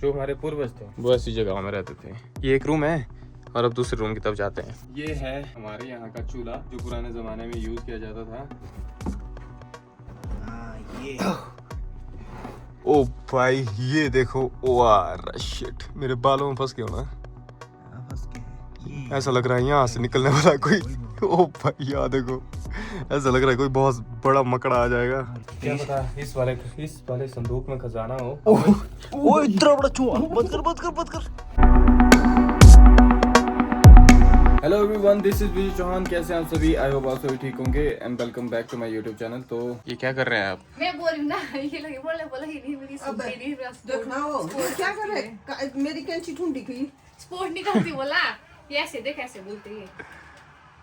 जो हमारे पूर्वज थे वो ऐसी जगह में रहते थे। ये एक रूम है और अब दूसरे रूम की तरफ जाते हैं। ये है हमारे यहाँ का चूल्हा जो पुराने जमाने में यूज किया जाता था। ये ओ भाई ये देखो, वाह शिट, मेरे बालों में फंस गया ना। फंस के है। ऐसा लग रहा है यहाँ से निकलने वाला कोई। ओ भाई यार देखो, ऐसा लग रहा है कोई बहुत बड़ा मकड़ा आ जाएगा। क्या पता इस वाले संदूक में खजाना हो। ओ इतना बड़ा चूहा, बंद कर। हेलो एवरीवन, दिस इज विजय चौहान। कैसे हैं आप सभी? आई होप आप सभी ठीक होंगे and welcome back to my YouTube channel. तो ये क्या कर रहे हैं आप? मैं बोल रही हूँ ना, ये लगे बोला ही नहीं मेरी अब मेरी देखना हो ये क्या करे, मेरी कैंची ढूंढी गई। स्पोर्ट निकलती बोला ये ऐसे देख ऐसे बोलते हैं।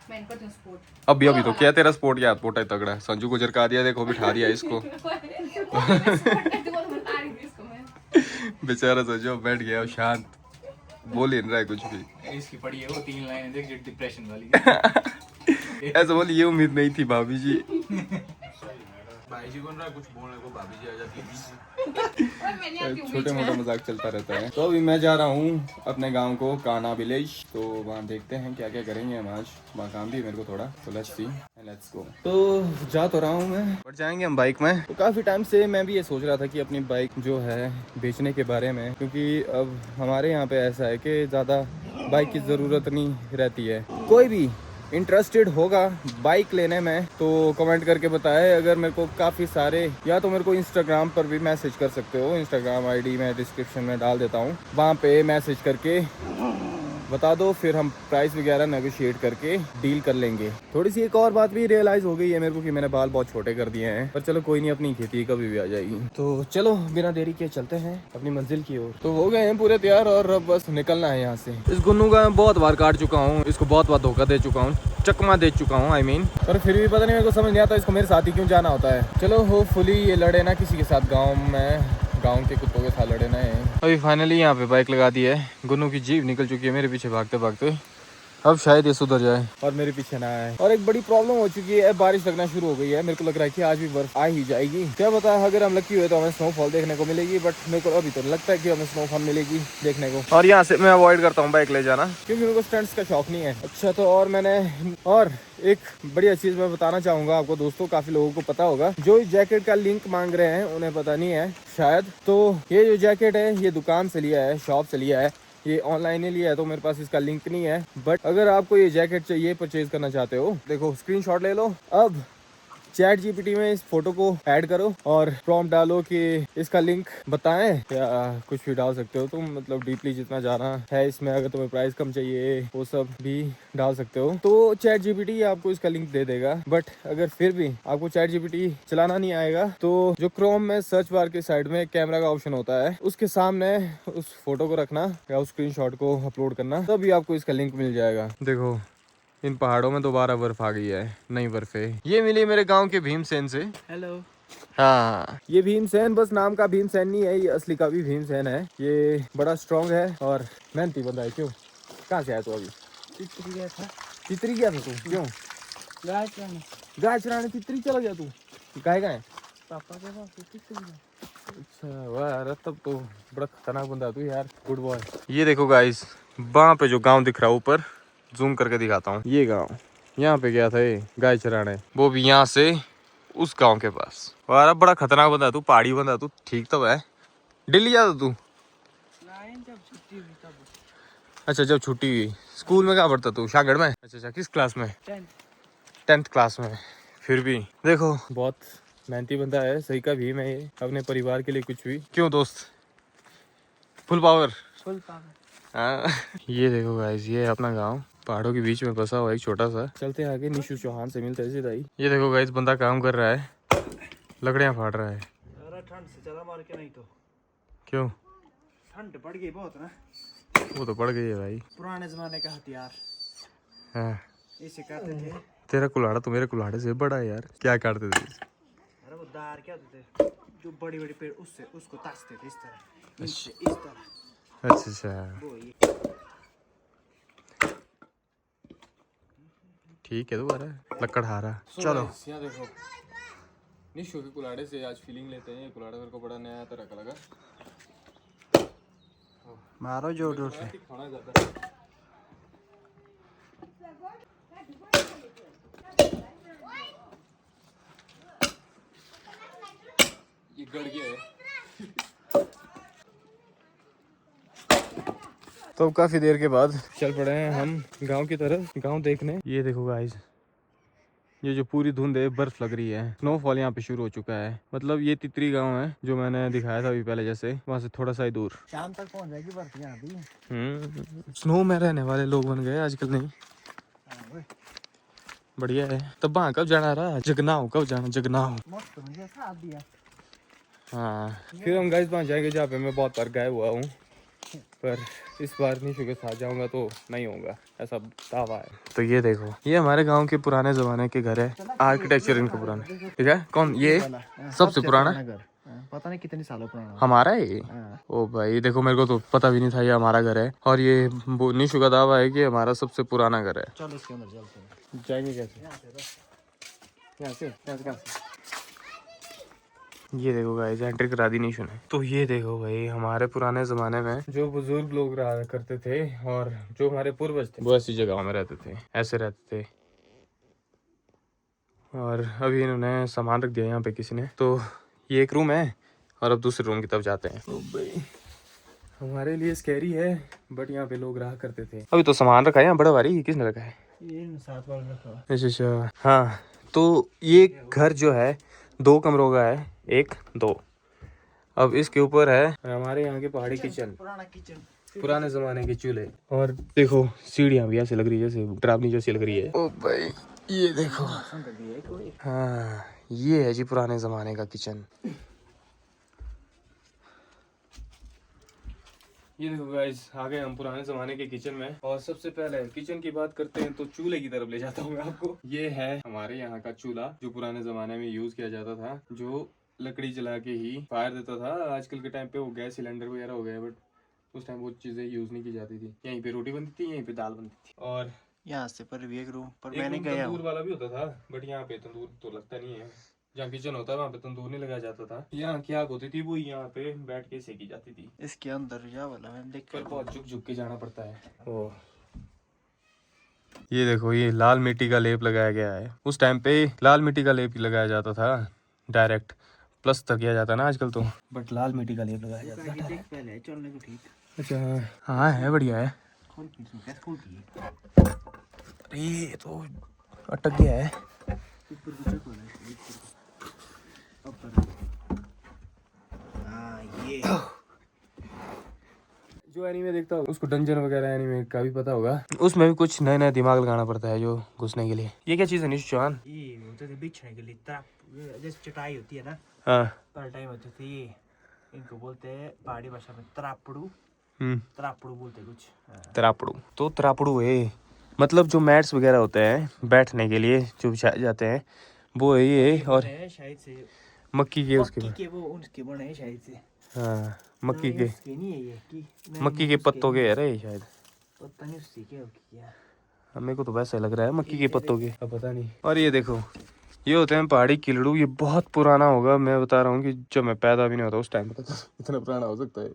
मैं इनको दूं स्पोर्ट अभी तो क्या तेरा स्पोर्ट याद पोटा है तगड़ा। संजू को झरका दिया, देखो बिठा दिया इसको। बेचारा संजू बैठ गया और शांत, बोल ही नहीं रहा है कुछ भी। इसकी पड़ी है वो 3 लाइनें, देख डिप्रेशन वाली। ऐसा बोल, ये उम्मीद नहीं थी भाभी जी। भाई जी बन रहा कुछ बोलने को, भाभी जी आ जाती है। छोटे मोटे मजाक चलता रहता है। तो अभी मैं जा रहा हूँ अपने गांव को, कान्हा विलेज। तो वहाँ देखते हैं क्या क्या करेंगे हम आज। वहाँ काम भी है मेरे को थोड़ा, तो let's see and let's go. तो जा तो रहा हूँ मैं, बढ़ जाएंगे हम बाइक में। तो काफी टाइम से मैं भी ये सोच रहा था कि अपनी बाइक जो है बेचने के बारे में, क्योंकि अब हमारे यहाँ पे ऐसा है कि ज़्यादा बाइक की ज़रूरत नहीं रहती है। कोई भी इंटरेस्टेड होगा बाइक लेने में तो कमेंट करके बताए। अगर मेरे को काफ़ी सारे, या तो मेरे को इंस्टाग्राम पर भी मैसेज कर सकते हो। इंस्टाग्राम आईडी मैं डिस्क्रिप्शन में डाल देता हूँ, वहाँ पे मैसेज करके बता दो, फिर हम प्राइस वगैरह नेगोशिएट करके डील कर लेंगे। थोड़ी सी एक और बात भी रियलाइज़ हो गई है मेरे को कि मैंने बाल बहुत छोटे कर दिए हैं, पर चलो कोई नहीं, अपनी खेती कभी भी आ जाएगी। तो चलो बिना देरी के चलते हैं अपनी मंजिल की ओर। तो हो गए हैं पूरे तैयार और अब बस निकलना है यहाँ से। इस गुन्नू का मैं बहुत बार काट चुका हूँ, इसको बहुत बार धोखा दे चुका हूँ, चकमा दे चुका हूँ पर फिर भी पता नहीं मेरे को समझ नहीं आता इसको मेरे साथ ही क्यों जाना होता है। चलो होपफुली ये लड़े ना किसी के साथ, गांव के कुत्तों के साथ लड़े ना है। अभी फाइनली यहाँ पे बाइक लगा दी है। गुन्नू की जीभ निकल चुकी है मेरे पीछे भागते भागते। अब शायद ये सुधर जाए और मेरे पीछे ना आए। और एक बड़ी प्रॉब्लम हो चुकी है, बारिश लगना शुरू हो गई है। मेरे को लग रहा है कि आज भी बर्फ आ ही जाएगी। क्या पता, अगर हम लकी हुए तो हमें स्नोफॉल देखने को मिलेगी, बट मेरे को अभी तो लगता है कि हमें स्नोफॉल मिलेगी देखने को। और यहाँ से मैं अवॉइड करता हूँ बाइक ले जाना, क्योंकि मेरे को स्टंट्स का शौक नहीं है। अच्छा, तो और एक बढ़िया चीज मैं बताना चाहूंगा आपको दोस्तों, काफी लोगों को पता होगा, जो इस जैकेट का लिंक मांग रहे हैं उन्हें पता नहीं है शायद। तो ये जो जैकेट है ये दुकान से लिया है, शॉप से लिया है, ये ऑनलाइन ही लिया है, तो मेरे पास इसका लिंक नहीं है। बट अगर आपको ये जैकेट चाहिए, परचेज करना चाहते हो, देखो स्क्रीनशॉट ले लो। अब चैट जीपीटी में इस फोटो को ऐड करो और प्रॉम्प्ट डालो कि इसका लिंक बताएं, या कुछ भी डाल सकते हो तुम, मतलब डीपली जितना जाना है इसमें। अगर तुम्हें प्राइस कम चाहिए वो सब भी डाल सकते हो, तो चैट जीपीटी आपको इसका लिंक दे देगा। बट अगर फिर भी आपको चैट जीपीटी चलाना नहीं आएगा, तो जो क्रोम में सर्च बार के साइड में कैमरा का ऑप्शन होता है, उसके सामने उस फोटो को रखना या उस स्क्रीनशॉट को अपलोड करना, तभी आपको इसका लिंक मिल जाएगा। देखो इन पहाड़ों में दोबारा बर्फ आ गई है, नई बर्फें। ये मिली मेरे गांव के भीमसेन से। हेलो। हाँ, ये भीमसेन बस नाम का भीमसेन नहीं है, ये असली का भी भीमसेन है। ये बड़ा स्ट्रॉन्ग है और मेहनती बंदा है। क्यों, कहाँ से आया तू? अभी चित्री गया था। चित्री गया था तू? क्यों? गाय चराने चित्री चला गया तू? गाय का है पापा के पास चित्री गया। अच्छा वाह यार, तब तो बड़ा खतरनाक बंदा है तू यार, गुड बॉय। ये देखो गाइस, वहाँ पे जो गाँव दिख रहा है ऊपर, जूम करके दिखाता हूँ, ये गाँव, यहाँ पे गया था ये गाय चराने, वो भी यहाँ से उस गांव के पास। और बड़ा खतरनाक बंदा तू, पहाड़ी बंदा तू। ठीक तो है, दिल्ली जाता तू? जब छुट्टी हुई तब। अच्छा, जब छुट्टी हुई। स्कूल में कहाँ पढ़ता तू? शागड़ में? अच्छा, किस क्लास में? 10th क्लास में। फिर भी देखो बहुत मेहनती बंदा है, सही का भी। मैं ये अपने परिवार के लिए कुछ भी। क्यों दोस्त, फुल पावर। हाँ। ये देखो गाइस, ये अपना गाँव पहाड़ों के बीच में बसा हुआ एक छोटा सा। चलते हैं आगे, निशु चौहान से मिलते हैं सीधा ही। ये देखो गाइस, बंदा काम कर रहा है, लकड़ियां फाड़ रहा है। अरे ठंड से चला मार के, नहीं तो क्यों? ठंड पड़ गई बहुत ना। वो तो पड़ गई है भाई, पुराने जमाने का हथियार हाँ। इसे कहते थे। तेरा कुल्हाड़ा तो मेरे कुल्हाड़े से बड़ा है यार। क्या काटते थे? अरे वो दार क्या होते थे, जो बड़ी बड़ी पेड़, उससे उसको ताकते थे इस तरह, इस तरह। अच्छा, वो ये ठीक है, दोबारा लकड़हारा। चलो यहाँ देखो, निशु के कुल्हाड़े से आज फीलिंग लेते हैं। ये कुल्हाड़ा मेरे को बड़ा नया तरह का लगा। मारो जोर जोर से। खाना ज्यादा ये गड़ गया है। तो काफी देर के बाद चल पड़े हैं हम गांव की तरफ, गांव देखने। ये देखो गाइस, ये जो पूरी धुंध है, बर्फ लग रही है। स्नोफॉल यहाँ पे शुरू हो चुका है। मतलब ये तितरी गांव है जो मैंने दिखाया था अभी पहले, जैसे वहां से थोड़ा सा ही दूर। शाम तक पहुंच जाएगी बर्फ यहाँ भी। स्नो में रहने वाले लोग बन गए आजकल। नहीं बढ़िया है। तब वहाँ कब जाना रहा, जगनाओ कब जाना, जगनाओ। मस्त मुझे साथ दिया। हाँ फिर हम गाइस वहाँ जाएंगे जहाँ पे मैं बहुत बार गया हुआ हूँ, पर इस बार निशु के साथ जाऊंगा तो नहीं होगा, ऐसा दावा है। तो ये देखो, ये हमारे गांव के पुराने जमाने के घर है। आर्किटेक्चर इनका पुराना, ठीक है। कौन ये सबसे पुराना घर? पता नहीं कितने सालों पुराना। हमारा है ये। ओ भाई देखो, मेरे को तो पता भी नहीं था ये हमारा घर है। और ये निशु का दावा है कि हमारा सबसे पुराना घर है। चलो इसके अंदर चलते हैं। जाएंगे कैसे? यहाँ से कहाँ से? ये देखो गाइस, एंट्री करा दी निशु ने। तो ये देखो भाई, हमारे पुराने जमाने में जो बुजुर्ग लोग रहा करते थे और जो हमारे पूर्वज थे, वो ऐसी जगहों में रहते थे, ऐसे रहते थे। और अभी इन्होंने सामान रख दिया यहाँ पे किसी ने। तो ये एक रूम है और अब दूसरे रूम की तरफ जाते हैं। तो भाई हमारे लिए स्कैरी है, बट यहाँ पे लोग रहा करते थे। अभी तो सामान रखा है यहाँ बड़ा भारी, किसने रखा है? ये साथ वाला रखा। अच्छा हाँ। तो ये घर जो है 2 कमरों का है, 1 2। अब इसके ऊपर है हमारे यहाँ के पहाड़ी किचन, पुराना किचन, पुराने जमाने के चूल्हे। और देखो सीढ़ियाँ भी ऐसे लग रही है जैसे डरावनी जैसी लग रही है। ओ भाई ये देखो, हाँ ये है जी पुराने जमाने का किचन। ये देखो गाइस, आ गए हम पुराने जमाने के किचन में। और सबसे पहले किचन की बात करते हैं तो चूल्हे की तरफ ले जाता हूँ मैं आपको। ये है हमारे यहाँ का चूल्हा जो पुराने जमाने में यूज किया जाता था, जो लकड़ी जला के ही फायर देता था। आजकल के टाइम पे वो गैस सिलेंडर वगैरह हो गए, बट उस टाइम वो चीजें यूज नहीं की जाती थी। यहीं पे रोटी बनती थी, यहीं पे दाल बनती थी। और यहाँ से पर भी एक रूम पर एक मैंने रूम गया तंदूर वाला भी होता था, बट यहाँ पे तंदूर तो लगता नहीं है। जहाँ किचन होता है वहाँ पे तंदूर नहीं लगाया जाता था। यहाँ की आग होती थी, वो यहाँ पे बैठ के सेकी जाती थी। इसके अंदर जा वाला मैंने देखा, पर बहुत झुक के जाना पड़ता है। ओ ये देखो, ये लाल मिट्टी का लेप लगाया गया है। उस टाइम पे लाल मिट्टी का लेप लगाया जाता था, डायरेक्ट प्लस्तर किया जाता है ना आजकल तो, बट लाल मिट्टी का लेप लगाया जाता था। पहले चलने को ठीक। अच्छा हाँ है, बढ़िया है। खोल की इसमें कैसे खोल की? अरे ये तो अटक गया है। ऊपर को चेक होना है, ऊपर। हाँ ये जो एनीमे देखता हो उसको डंजन वगैरह एनीमे का भी पता होगा। उसमें भी कुछ नए नए दिमाग लगाना पड़ता है जो घुसने के लिए। ये क्या चीज़ है निशु चौहान? ये होते थे बिछने के लिए त्राप, जैसे चटाई होती है ना, हाँ पर टाइम होते थे ये, इनको बोलते हैं पहाड़ी भाषा में त्रापड़ू। त्रापड़ू बोलते कुछ। त्रापड़ू। तो त्रापड़ू है मतलब जो मैट्स वगैरह होते हैं बैठने के लिए जो बिछाए जाते हैं, वो है ये। और शायद से मक्की के उसके मक्की के वो उनके बने हैं शायद से। हाँ मक्की के, उसके नहीं है ये कि मक्की के पत्तों के है रे शायद। पता नहीं उससे क्या किया, हमें को तो वैसा लग रहा है मक्की के पत्तों के, अब पता नहीं। और ये देखो, ये होते हैं पहाड़ी किलड़ू। ये बहुत पुराना होगा, मैं बता रहा हूँ कि जब मैं पैदा भी नहीं होता उस टाइम पे इतना पुराना हो सकता है।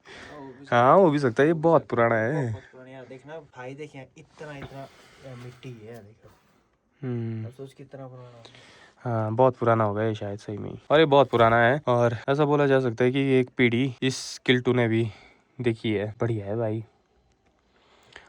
हाँ हो भी सकता है, ये बहुत पुराना है। बहुत पुराना यार। देखना भाई, देख इतना मिट्टी है यार, देखो। अब सोच कितना पुराना होगा। हाँ बहुत पुराना होगा ये शायद सही में। और ये बहुत पुराना है, और ऐसा बोला जा सकता है कि एक पीढ़ी इस किल्टू ने भी देखी है। बढ़िया है भाई।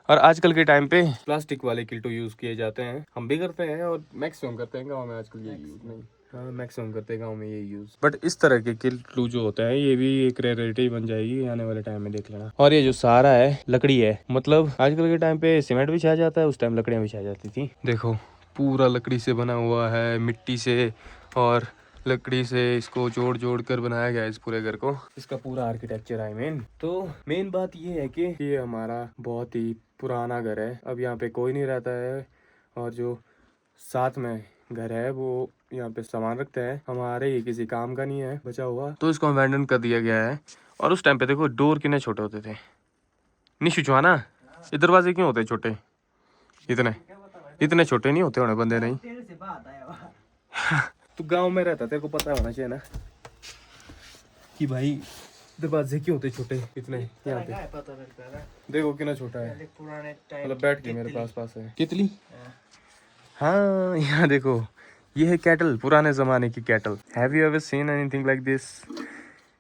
और आजकल के टाइम पे प्लास्टिक वाले किल्टू यूज किए जाते हैं, हम भी करते हैं और मैक्सिमम करते हैं गाँव में आजकल ये यूज। नहीं हाँ मैक्सिमम करते हैं गाँव में ये यूज। बट इस तरह के किल्टू जो होते हैं ये भी एक रेयरिटी बन जाएगी आने वाले टाइम में, देख लेना। और ये जो सारा है लकड़ी है, मतलब आजकल के टाइम पे सीमेंट बिछाया जाता है, उस टाइम लकड़ियाँ बिछाई जाती थी। देखो पूरा लकड़ी से बना हुआ है, मिट्टी से और लकड़ी से इसको जोड़ जोड़ कर बनाया गया है इस पूरे घर को। इसका पूरा आर्किटेक्चर आई मीन। तो मेन बात ये है कि ये हमारा बहुत ही पुराना घर है, अब यहाँ पे कोई नहीं रहता है। और जो साथ में घर है वो यहाँ पे सामान रखते हैं, हमारे ये किसी काम का नहीं है बचा हुआ, तो इसको अबैंडन कर दिया गया है। और उस टाइम पे देखो डोर कितने छोटे होते थे निशु चौहाना, ये दरवाजे क्यों होते छोटे? इतने छोटे नहीं होते होने बंदे, नहीं तेरे से बात आया तू गांव में रहता, तेरे को पता होना चाहिए ना कि भाई दरवाजे क्यों होते छोटे इतने यहाँ पे? क्या है पता लगता है ना, देखो कितना छोटा है, पहले पुराने टाइम मतलब बैठ के मेरे पास है। कितली? हाँ यहाँ देखो, ये है कैटल, पुराने जमाने की cattle. Have you ever seen anything like this?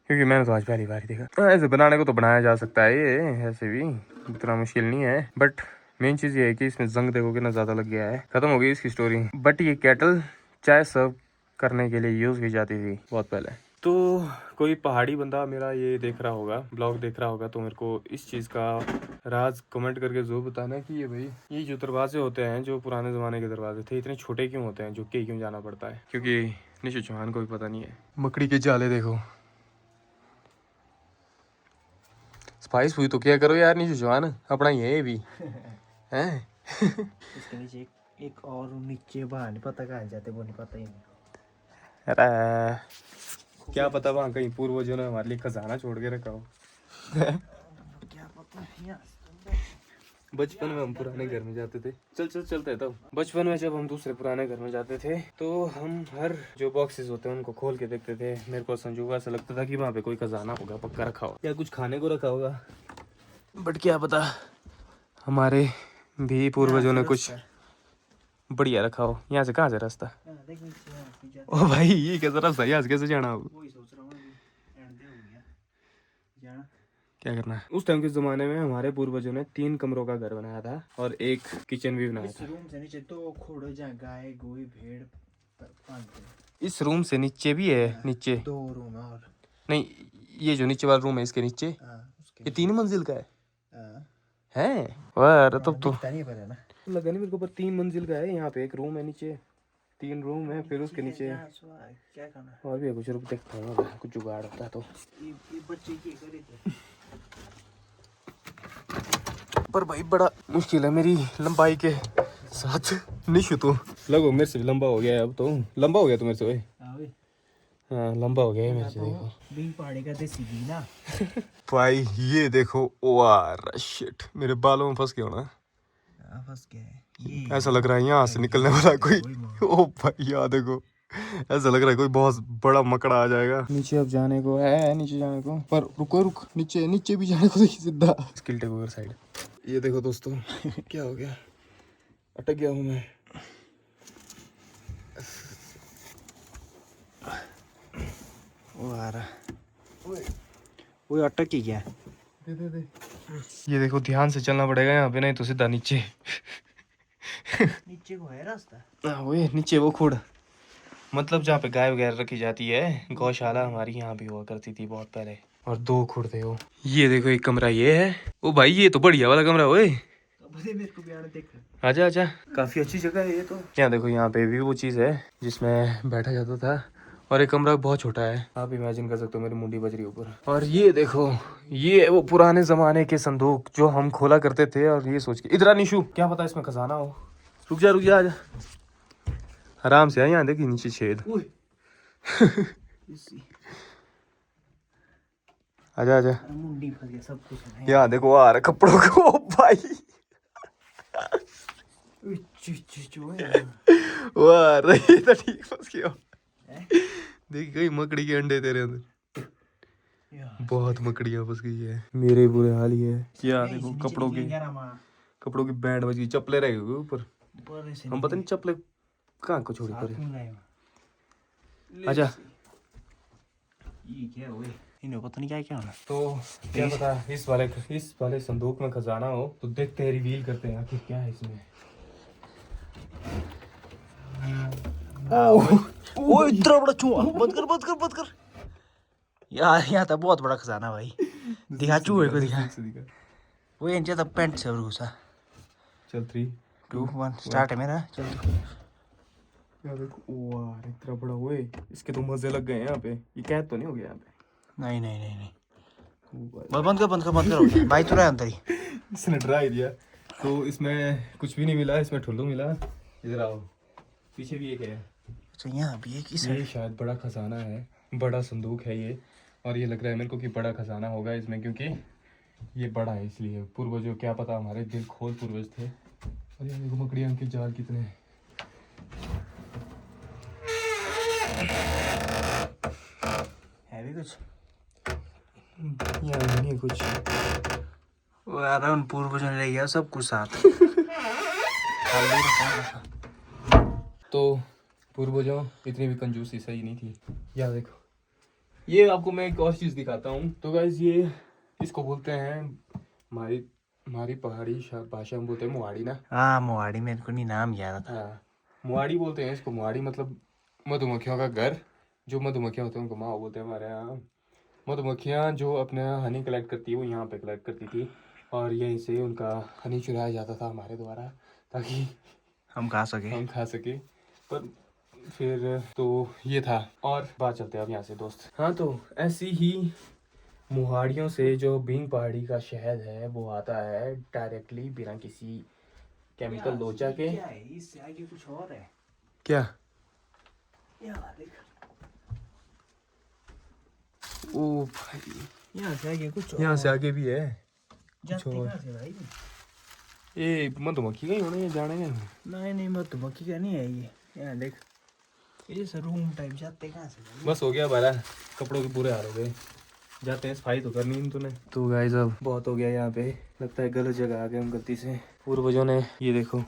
क्योंकि मैंने तो आज पहली बार ही देखा। ऐसे बनाने को तो बनाया जा सकता है, ये ऐसे भी इतना मुश्किल नहीं है, बट मेन चीज ये है कि इसमें जंग देखो कितना ज्यादा लग गया है। खत्म हो गई इसकी स्टोरी। बट ये कैटल चाय सर्व करने के लिए यूज की जाती थी बहुत पहले। तो कोई पहाड़ी बंदा मेरा ये देख रहा होगा, ब्लॉग देख रहा होगा, तो मेरे को इस चीज़ का राज कमेंट करके जरूर बताना कि ये भाई ये जो दरवाजे होते हैं, जो पुराने ज़माने के दरवाजे थे, इतने छोटे क्यों होते हैं, झुक के क्यों जाना पड़ता है? क्योंकि निशु चौहान को भी पता नहीं है। मकड़ी के जाले देखो, स्पाइस हुई तो क्या करो यार निशु चौहान, अपना ये भी है। इसके नीचे एक और नीचे बाहर नहीं पता कहाँ जाते, वो नहीं पता ही नहीं। अरे क्या पता वहाँ कहीं पूर्वजों ने हमारे लिए खजाना छोड़ के रखा हो। क्या पता है यार। बचपन में हम पुराने घर में जाते थे, चलते हैं तब। बचपन में जब हम दूसरे पुराने घर में जाते थे तो हम हर जो बॉक्सेस होते हैं उनको खोल के देखते थे। मेरे को संजोगा ऐसा लगता था कि वहाँ पे कोई खजाना होगा पक्का रखा होगा, या कुछ खाने को रखा होगा, बट क्या पता हमारे भी पूर्वजों ने कुछ बढ़िया रखा हो। यहाँ से कहाँ से रास्ता? ओ भाई ये कैसा रास्ता है, यहाँ से कैसे जाना हो? वही सोच रहा हूँ एंड हो गया जाना। क्या करना है? उस टाइम के जमाने में हमारे पूर्वजों ने 3 कमरों का घर बनाया था और एक किचन भी बनाया इस था। रूम से नीचे तो खोड़े जहाँ गाय गोई भेड़ पालते। इस रूम से नीचे भी है, नीचे 2 रूम और नहीं, ये जो नीचे वाला रूम है इसके नीचे उसके ये 3 मंजिल का है। हाँ। है वाह, तब तो दिखता नहीं पर है ना, लगा नहीं मेरे को, पर 3 मंजिल का है। यहाँ पे एक रूम है, नीचे 3 रूम है, फिर उसके नीचे क्या खाना और भी है कुछ। रुक देखता हूँ अगर कुछ जुगाड़ होता है तो। ये बच्चे की करे थे। पर भाई बड़ा मुश्किल है मेरी लंबाई के साथ। निशु तो लगो मेरे से भी लंबा हो गया है, अब तो लंबा हो गया तो मेरे से। हाँ लंबा हो गया है मेरे से। देखो बीन पहाड़ी का देसी घी ना भाई ये देखो, वाह शिट, मेरे बालों में फंस गया होना। फंस गया है ये। ऐसा लग रहा है यहाँ से निकलने वाला कोई। ओ भाई यार देखो, ऐसा लग रहा है कोई बहुत बड़ा मकड़ा आ जाएगा। नीचे अब जाने को है, नीचे जाने को, पर रुक नीचे भी जाने को देखिए सीधा। Skill take over side. ये देखो दोस्तों क्या हो गया, अटक गया हूँ मैं। वो आ रहा, वो अटक ही गया। दे। ये देखो ध्यान से चलना पड़ेगा यहाँ पे, नहीं तो सीधा नीचे। नीचे को है रास्ता। वो नीचे वो खुड़, मतलब जहाँ पे गाय वगैरह रखी जाती है, गौशाला हमारी यहाँ भी हुआ करती थी बहुत पहले। और 2 खुड़ थे वो। ये देखो एक कमरा ये है। ओ भाई ये तो बढ़िया वाला कमरा। ओए मेरे को भी आने देख। आजा, काफी अच्छी जगह है ये तो। यहाँ देखो यहाँ पे भी वो चीज है जिसमें बैठा जाता था, और एक कमरा बहुत छोटा है। आप इमेजिन कर सकते हो, मेरी मुंडी बज रही है ऊपर। और ये देखो, ये वो पुराने जमाने के संदूक जो हम खोला करते थे, और ये सोच के इधर निशु, क्या पता इसमें खजाना हो। रुक जा आजा, आराम से। यहाँ देखिए नीचे छेद। आजा मुंडी फंस गया, सब कुछ है। यहाँ देखो आ रहा कपड़ों को भाई। वाह रही तो ठीक फंस गया। देख गई मकड़ी के अंडे तेरे अंदर, बहुत मकड़ियां फंस गई है। मेरे बुरे हाल ही है। क्या देखो कपड़ों की बैंड बज गई, चप्पलें रह गई ऊपर। हम पता नहीं चप्पलें कहाँ को छोड़ी पड़े। आजा। ये क्या हुए, इन्हें पता नहीं क्या होना। तो क्या पता इस वाले संदूक में खजाना हो, तो देखते हैं, रिवील करते हैं आखिर क्या है इसमें। ओ इतना बड़ा चूहा, बंद कर यार। यहाँ था बहुत बड़ा खजाना भाई। दिखा चूहे को, दिखा वो इनसे तब पेंट से घुसा। चल 3 2 1 स्टार्ट है मेरा। चल यार देखो, वाह इतना बड़ा। हुए इसके तो मजे लग गए हैं यहाँ पे। ये कैद तो नहीं हो गया यहाँ पे? नहीं बंद कर भाई, तू रहा अंदर ही। इसने डरा ही दिया। तो इसमें कुछ भी नहीं मिला, इसमें ठुल्लू मिला। इधर आओ, पीछे भी एक है। अच्छा यहाँ भी एक, ये शायद बड़ा खजाना है, बड़ा संदूक है ये। और ये लग रहा है मेरे को कि बड़ा खजाना होगा इसमें, क्योंकि ये बड़ा है इसलिए। पूर्वजों, क्या पता हमारे दिल खोल पूर्वज थे। और ये देखो मकड़ियाँ के जाल कितने हैं। है भी कुछ यहाँ नहीं कुछ। वो यार उन पूर्वजों ने ले गया सब कुछ साथ। तो पूर्वजों इतनी भी कंजूसी सही नहीं थी। यार देखो, ये आपको मैं एक और चीज़ दिखाता हूँ। तो गाइस ये इसको बोलते हैं हमारी पहाड़ी भाषा में बोलते हैं मुहाड़ी ना। हाँ मुहाड़ी, मेरे को नहीं नाम याद था। हाँ मुहाड़ी बोलते हैं इसको। मुहाड़ी मतलब मधुमक्खियों का घर। जो मधुमक्खियाँ होती हैं उनको माँ बोलते हैं हमारे यहाँ। मधुमक्खियाँ जो अपना हनी कलेक्ट करती है वो यहाँ पे कलेक्ट करती थी और यहीं से उनका हनी चुराया जाता था हमारे द्वारा ताकि हम खा सके। पर फिर तो ये था। और बात चलते हैं अब यहाँ से दोस्त। हाँ तो ऐसी ही मुहाड़ियों से जो बींग पहाड़ी का शहद है वो आता है डायरेक्टली बिना किसी केमिकल लोचा के। इससे आगे कुछ और है क्या? ओ भाई, यहाँ से आगे कुछ यहाँ से आगे भी है। जाते कहाँ से भाई? ये मधुमक्खी का ही होना, ये जाने हैं। नहीं मधुमक्खी का नहीं है ये। यहाँ देख, ये सर रूम टाइप जाते कहाँ से भाई? बस हो गया हमारा, कपड़ों के पूरे हाल हो गए। जाते हैं, सफाई तो करनी है तूने। तो गाइस अब बहुत हो गया यहाँ पे, लगता है गलत जगह आ गए हम गलती से। पूर्वजों ने ये देखो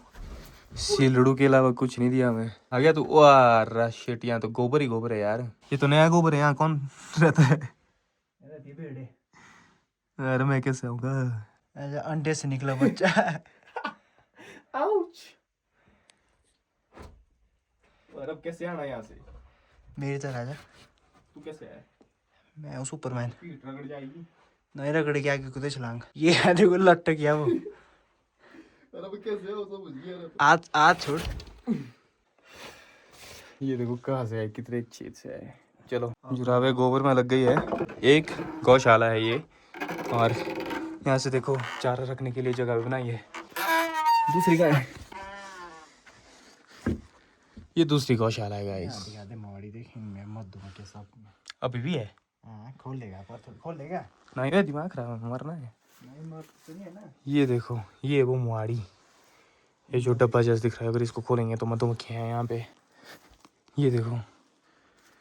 सीलड़ू के अलावा कुछ नहीं दिया हमें। आ गया तू? वाह शिट, यहाँ तो गोबर ही गोबर है यार। ये तो नया गोबर है, यहाँ कौन रहता है? अरे मैं कैसे आऊँगा? अंडे से निकला बच्चा। आउच। और अब कैसे आना यहाँ से? मेरी तरह आजा। तू कैसे है? मैं हूँ सुपरमैन। पीठ रगड़ जाएगी। नहीं रगड़ के आगे कुछ छलांग। ये आने को लट किया वो। अरे कैसे हो, सब बुझ गया। आज छोड़। ये देखो कहाँ से है, कितने छेद से है। चलो जुराबे गोबर में लग गई है। एक गौशाला है ये, और यहाँ से देखो चारा रखने के लिए जगह भी बनाई है। दूसरी का है, ये दूसरी गौशाला है गाइस। मोड़ी देखेंगे मधुमक्खी के साथ में। अभी भी है? हाँ खोलेगा, पर खोलेगा नहीं है, दिमाग खराब है, मरना है। नहीं मर तो नहीं है ना। ये देखो, ये वो मुहाड़ी, ये जो डब्बा जैसा दिख रहा है, अगर इसको खोलेंगे तो मधुमक्खियाँ हैं यहाँ पे। ये देखो,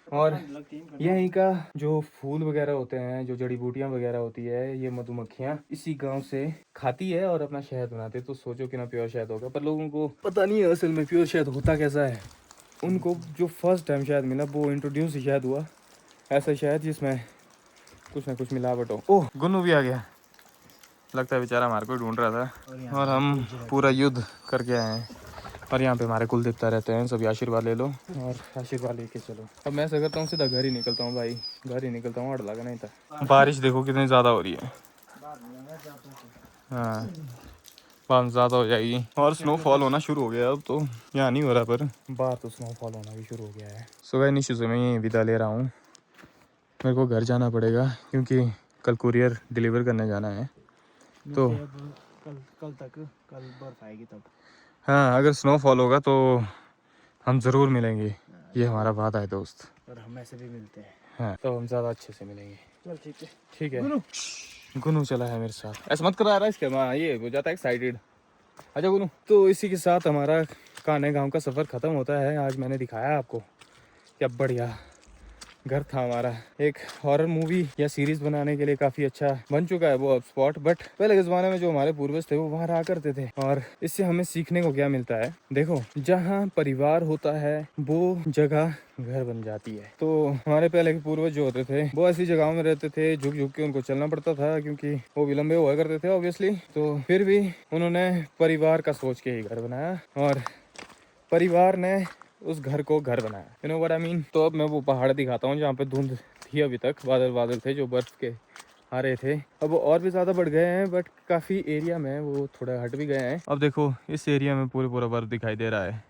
और यहीं का जो फूल वगैरह होते हैं, जो जड़ी बूटियां वगैरह होती है, ये मधुमक्खियां इसी गांव से खाती है और अपना शहद बनाते हैं। तो सोचो कि ना प्योर शहद होगा, पर लोगों को पता नहीं है असल में प्योर शहद होता कैसा है। उनको जो फर्स्ट टाइम शहद मिला वो इंट्रोड्यूस शहद हुआ, ऐसा शहद जिसमें कुछ ना कुछ मिलावट हो। ओह गुन्नू भी आ गया, लगता है बेचारा हमारे को ढूंढ रहा था। और हम पूरा युद्ध करके आए हैं, और यहाँ पे हमारे कुल देवता रहते हैं। सभी आशीर्वाद ले लो और आशीर्वाद लेके चलो। अब मैं ऐसा करता हूँ, सीधा घर ही निकलता हूँ भाई, घर ही निकलता हूँ, अड़ लगा नहीं था। बारिश देखो कितनी ज़्यादा हो रही है। हाँ बहुत ज़्यादा हो जाएगी, और स्नोफॉल होना शुरू हो गया अब तो। यहाँ नहीं हो रहा, पर बाहर तो स्नोफॉल होना भी शुरू हो गया है। सो गाइस निश्चित से मैं यहीं विदा ले रहा हूँ, मेरे को घर जाना पड़ेगा क्योंकि कल कुरियर डिलीवर करने जाना है। तो कल बर्फ आएगी तब। हाँ अगर स्नोफॉल होगा तो हम ज़रूर मिलेंगे, ये हमारा वादा है दोस्त। और हम ऐसे भी मिलते हैं। हाँ तो हम ज़्यादा अच्छे से मिलेंगे। चल ठीक है। ठीक है। गुनू चला है मेरे साथ, ऐसा मत करा रहा है इसके, ये हो जाता है एक्साइटेड। अच्छा गुनू, तो इसी के साथ हमारा कान्हे गांव का सफ़र ख़त्म होता है। आज मैंने दिखाया आपको क्या बढ़िया घर था हमारा। एक हॉरर मूवी या सीरीज बनाने के लिए काफ़ी अच्छा बन चुका है वो अब स्पॉट। बट पहले के ज़माने में जो हमारे पूर्वज थे वो वहाँ रहा करते थे, और इससे हमें सीखने को क्या मिलता है। देखो जहाँ परिवार होता है वो जगह घर बन जाती है। तो हमारे पहले के पूर्वज जो होते थे वो ऐसी जगहों में रहते थे, झुक झुक के उनको चलना पड़ता था क्योंकि वो विलंबे हुआ करते थे ऑब्वियसली। तो फिर भी उन्होंने परिवार का सोच के ही घर बनाया, और परिवार ने उस घर को घर बनाया। You know what I mean. तो अब मैं वो पहाड़ दिखाता हूँ जहाँ पे धुंध थी, अभी तक बादल थे जो बर्फ के आ रहे थे। अब वो और भी ज़्यादा बढ़ गए हैं, बट काफ़ी एरिया में वो थोड़ा हट भी गए हैं। अब देखो इस एरिया में पूरा बर्फ दिखाई दे रहा है,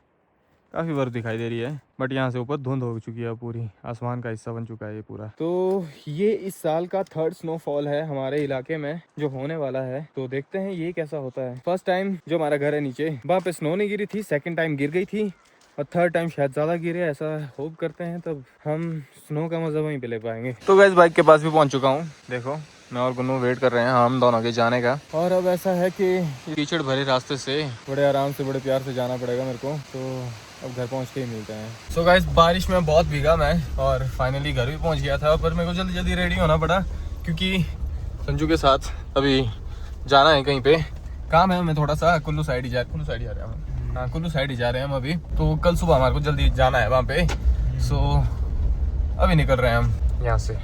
काफ़ी बर्फ दिखाई दे रही है, बट यहाँ से ऊपर धुंध हो चुकी है, पूरी आसमान का हिस्सा बन चुका है ये पूरा। तो ये इस साल का 3rd स्नोफॉल है हमारे इलाके में जो होने वाला है। तो देखते हैं ये कैसा होता है। फर्स्ट टाइम जो हमारा घर है नीचे, वहाँ पे स्नो नहीं गिरी थी, सेकेंड टाइम गिर गई थी, और 3rd टाइम शायद ज़्यादा गिरे, ऐसा होप करते हैं। तब हम स्नो का मज़ा वहीं पे ले पाएंगे। तो गाइस बाइक के पास भी पहुंच चुका हूं। देखो मैं और गुन्नू वेट कर रहे हैं हम दोनों के जाने का। और अब ऐसा है कि कीचड़ भरे रास्ते से बड़े आराम से बड़े प्यार से जाना पड़ेगा मेरे को। तो अब घर पहुंच के ही मिलते हैं। सो गाइस बारिश में बहुत भीगा मैं, और फाइनली घर भी पहुँच गया था, पर मेरे को जल्दी रेडी होना पड़ा क्योंकि संजू के साथ अभी जाना है कहीं पे, काम है हमें थोड़ा सा। कुल्लू साइड ही जा रहे हैं हम। हाँ, कुल्लू साइड ही जा रहे हैं हम अभी। तो कल सुबह हमारे को जल्दी जाना है वहाँ पे। सो अभी निकल रहे हैं हम यहाँ से,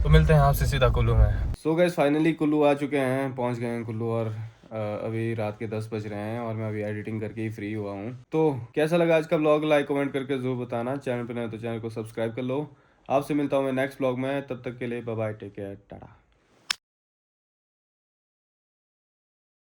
तो मिलते हैं आपसे सीधा कुल्लू में। सो गाइस फाइनली कुल्लू आ चुके हैं, पहुँच गए हैं कुल्लू। और अभी रात के 10 बज रहे हैं और मैं अभी एडिटिंग करके ही फ्री हुआ हूँ। तो कैसा लगा आज का व्लॉग, लाइक कमेंट करके जरूर बताना। चैनल पर नए तो चैनल को सब्सक्राइब कर लो। आपसे मिलता हूँ मैं नेक्स्ट व्लॉग में, तब तक के लिए bye bye, take care, Tata.